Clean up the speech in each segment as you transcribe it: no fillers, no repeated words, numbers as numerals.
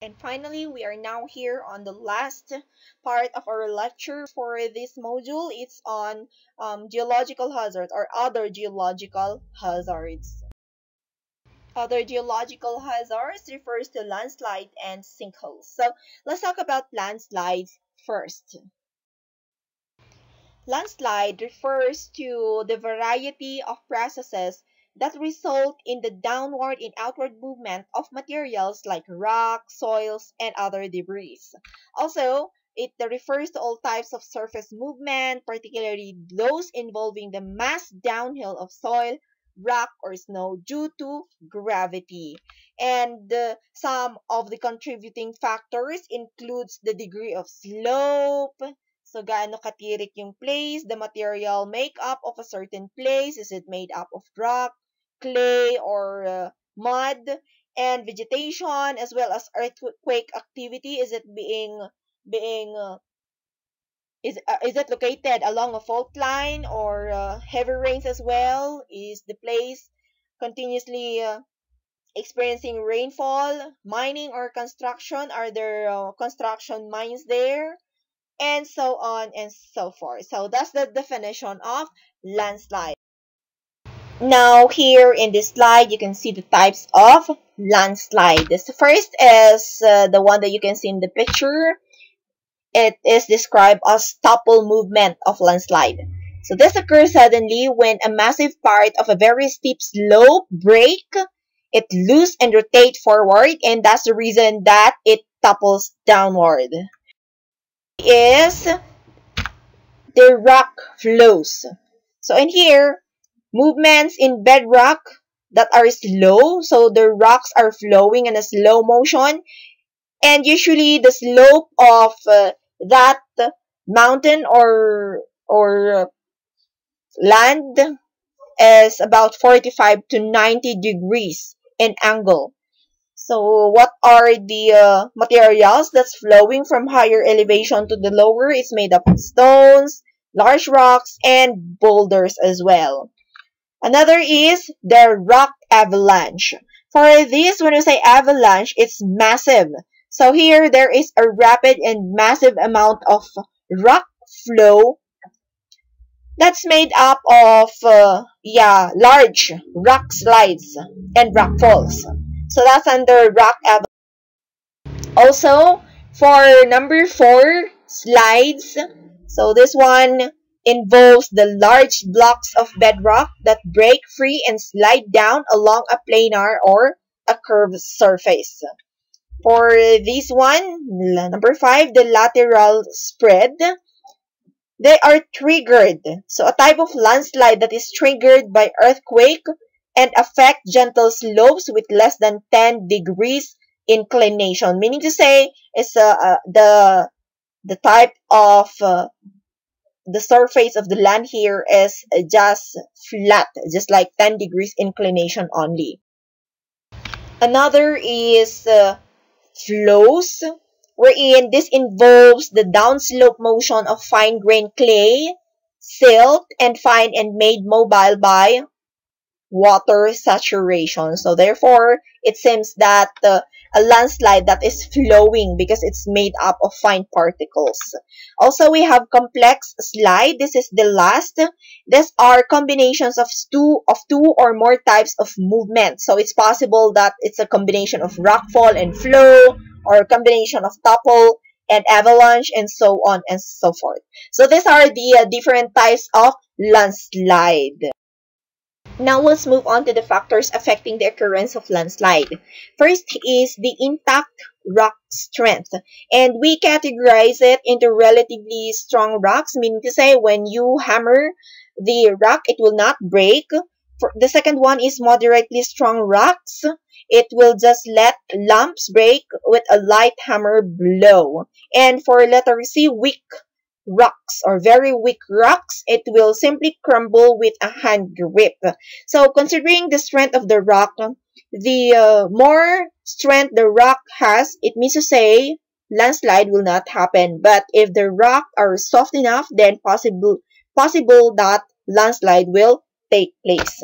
And finally, we are now here on the last part of our lecture for this module. It's on geological hazards or other geological hazards. Other geological hazards refers to landslide and sinkholes. So let's talk about landslides first. Landslide refers to the variety of processes that result in the downward and outward movement of materials like rock, soils, and other debris. Also, it refers to all types of surface movement, particularly those involving the mass downhill of soil, rock, or snow due to gravity. And some of the contributing factors includes the degree of slope. So, gaano katirik yung place, the material makeup of a certain place, is it made up of rock, clay, or mud, and vegetation, as well as earthquake activity, is it being is it located along a fault line, or heavy rains as well? Is the place continuously experiencing rainfall? Mining or construction, are there construction mines there? And so on and so forth. So that's the definition of landslide. Now here in this slide, you can see the types of landslide. The first is the one that you can see in the picture. It is described as topple movement of landslide. So this occurs suddenly when a massive part of a very steep slope break, it loose and rotate forward, and that's the reason that it topples downward. Is the rock flows. So in here, movements in bedrock that are slow, so the rocks are flowing in a slow motion, and usually the slope of that mountain or land is about 45 to 90 degrees in angle. So what are the materials that's flowing from higher elevation to the lower? It's made up of stones, large rocks, and boulders as well. Another is the rock avalanche. For this, when we say avalanche, it's massive. So here, there is a rapid and massive amount of rock flow that's made up of, large rock slides and rock falls. So that's under rock avalanche. Also, for number 4, slides. So this one involves the large blocks of bedrock that break free and slide down along a planar or a curved surface. For this one, number 5, the lateral spread. They are triggered. So a type of landslide that is triggered by earthquake and affect gentle slopes with less than 10 degrees inclination. Meaning to say, it's the type of the surface of the land here is just flat, just like 10 degrees inclination only. Another is flows, wherein this involves the downslope motion of fine-grained clay, silt, and fine and made mobile by water saturation. So therefore, it seems that a landslide that is flowing because it's made up of fine particles. Also, we have complex slide. This is the last. These are combinations of two or more types of movement. So it's possible that it's a combination of rockfall and flow, or a combination of topple and avalanche, and so on and so forth. So these are the different types of landslide. Now let's move on to the factors affecting the occurrence of landslide. First is the intact rock strength, and we categorize it into relatively strong rocks, meaning to say when you hammer the rock, it will not break. The second one is moderately strong rocks. It will just let lumps break with a light hammer blow. And for letter C, weak rocks or very weak rocks, it will simply crumble with a hand grip. So considering the strength of the rock, the more strength the rock has, it means to say landslide will not happen. But if the rock are soft enough, then possible that landslide will take place.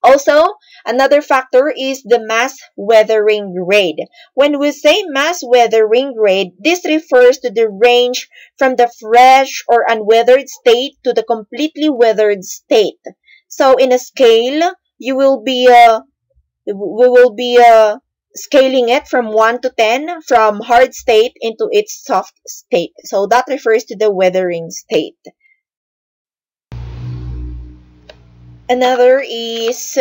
Also, another factor is the mass weathering grade. When we say mass weathering grade, this refers to the range from the fresh or unweathered state to the completely weathered state. So in a scale, we will be scaling it from 1 to 10, from hard state into its soft state. So that refers to the weathering state. Another is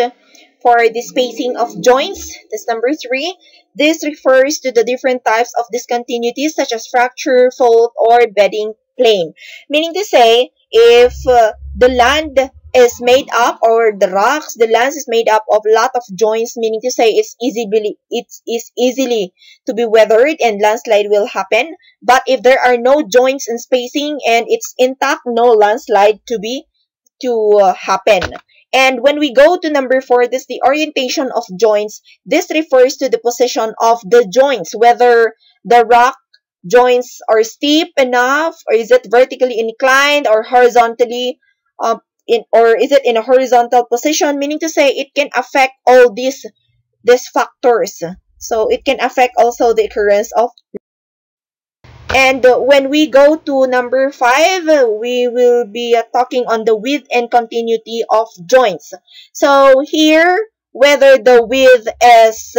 for the spacing of joints. That's number 3. This refers to the different types of discontinuities such as fracture, fault, or bedding plane. Meaning to say, if the land is made up, or the land is made up of a lot of joints, meaning to say it is easily to be weathered and landslide will happen. But if there are no joints and spacing and it's intact, no landslide to happen. And when we go to number 4, this is the orientation of joints. This refers to the position of the joints, whether the rock joints are steep enough, or is it vertically inclined or horizontally, or is it in a horizontal position, meaning to say it can affect all these factors. So it can affect also the occurrence of. And when we go to number 5, we will be talking on the width and continuity of joints. So here, whether the width is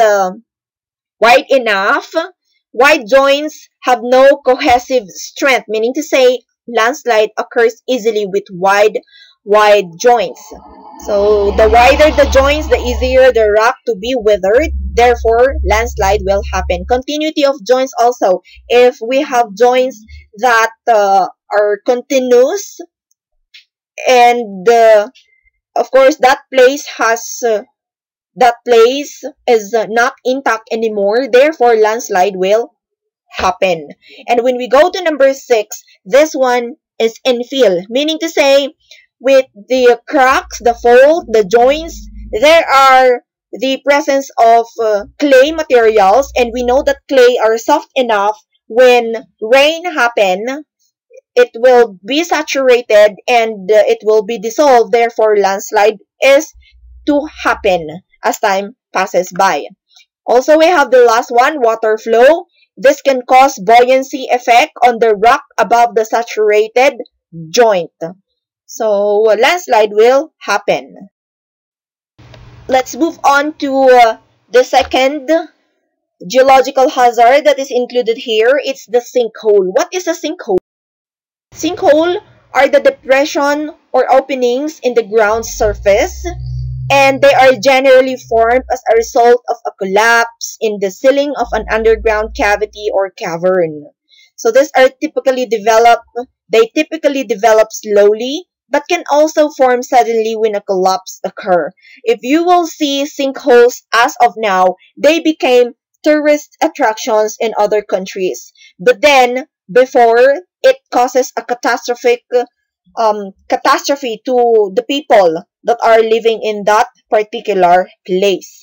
wide enough, wide joints have no cohesive strength, meaning to say landslide occurs easily with wide joints. So the wider the joints, the easier the rock to be weathered. Therefore, landslide will happen. Continuity of joints also. If we have joints that are continuous, and of course that place is not intact anymore. Therefore, landslide will happen. And when we go to number 6, this one is infill, meaning to say, with the cracks, the fault, the joints, there are the presence of clay materials, and we know that clay are soft enough. When rain happen, it will be saturated and it will be dissolved. Therefore, landslide is to happen as time passes by. Also, we have the last one, water flow. This can cause buoyancy effect on the rock above the saturated joint. So, landslide will happen. Let's move on to the second geological hazard that is included here. It's the sinkhole. What is a sinkhole? Sinkhole are the depression or openings in the ground's surface, and they are generally formed as a result of a collapse in the ceiling of an underground cavity or cavern. So these are typically develop slowly, but can also form suddenly when a collapse occurs. If you will see sinkholes as of now, they became tourist attractions in other countries. But then, before, it causes a catastrophe to the people that are living in that particular place.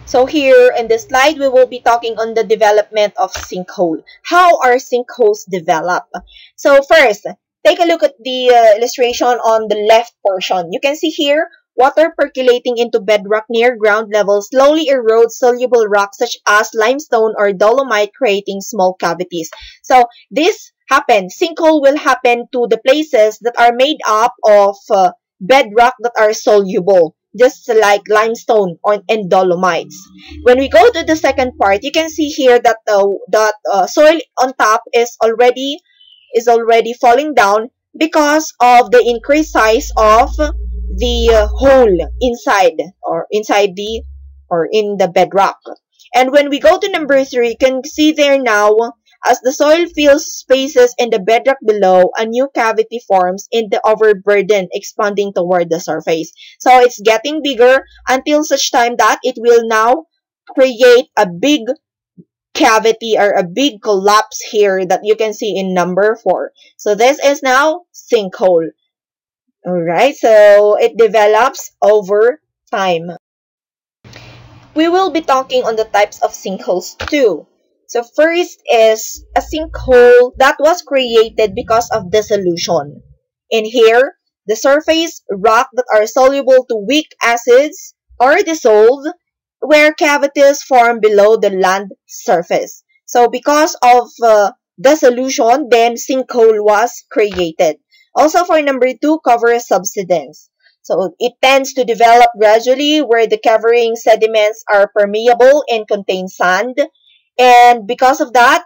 So here in this slide, we will be talking on the development of sinkhole. How are sinkholes developed? So first, take a look at the illustration on the left portion. You can see here, water percolating into bedrock near ground level slowly erodes soluble rocks such as limestone or dolomite, creating small cavities. So this happens. Sinkhole will happen to the places that are made up of bedrock that are soluble, just like limestone and dolomites. When we go to the second part, you can see here that soil on top is already falling down because of the increased size of the hole in the bedrock. And when we go to number 3, you can see there now, as the soil fills spaces in the bedrock below, a new cavity forms in the overburden, expanding toward the surface. So it's getting bigger until such time that it will now create a big cavity or a big collapse here that you can see in number 4. So this is now sinkhole. Alright, so it develops over time. We will be talking on the types of sinkholes too. So first is a sinkhole that was created because of dissolution. In here, the surface rock that are soluble to weak acids are dissolved where cavities form below the land surface. So because of dissolution, then sinkhole was created. Also for number 2, cover subsidence. So it tends to develop gradually where the covering sediments are permeable and contain sand. And because of that,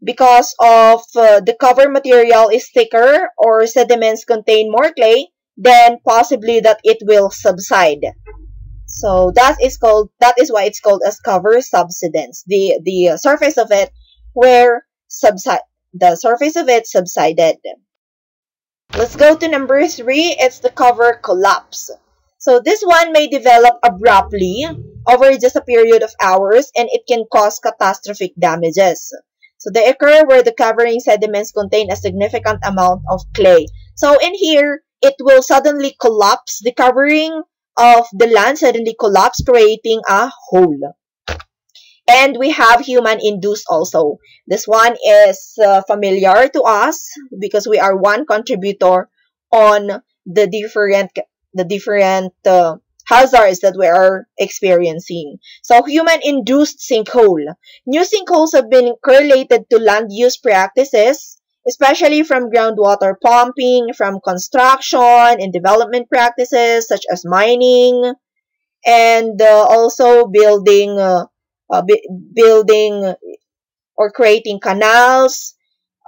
because of the cover material is thicker or sediments contain more clay, then possibly that it will subside. So that is why it's called as cover subsidence. The surface of it where the surface of it subsided. Let's go to number 3. It's the cover collapse. So this one may develop abruptly over just a period of hours and it can cause catastrophic damages. So they occur where the covering sediments contain a significant amount of clay. So in here, it will suddenly collapse. The covering of the land suddenly collapse, creating a hole. And we have human-induced also. This one is familiar to us because we are one contributor on the different hazards that we are experiencing. So human-induced sinkhole. New sinkholes have been correlated to land use practices, especially from groundwater pumping, from construction and development practices such as mining, and also building or creating canals,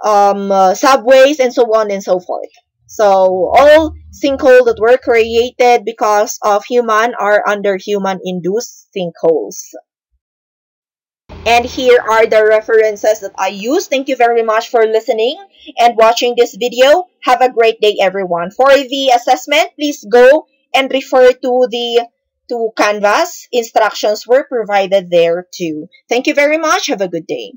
subways, and so on and so forth. So all sinkholes that were created because of human are under human-induced sinkholes. And here are the references that I use. Thank you very much for listening and watching this video. Have a great day, everyone. For the assessment, please go and refer to Canvas. Instructions were provided there too. Thank you very much. Have a good day.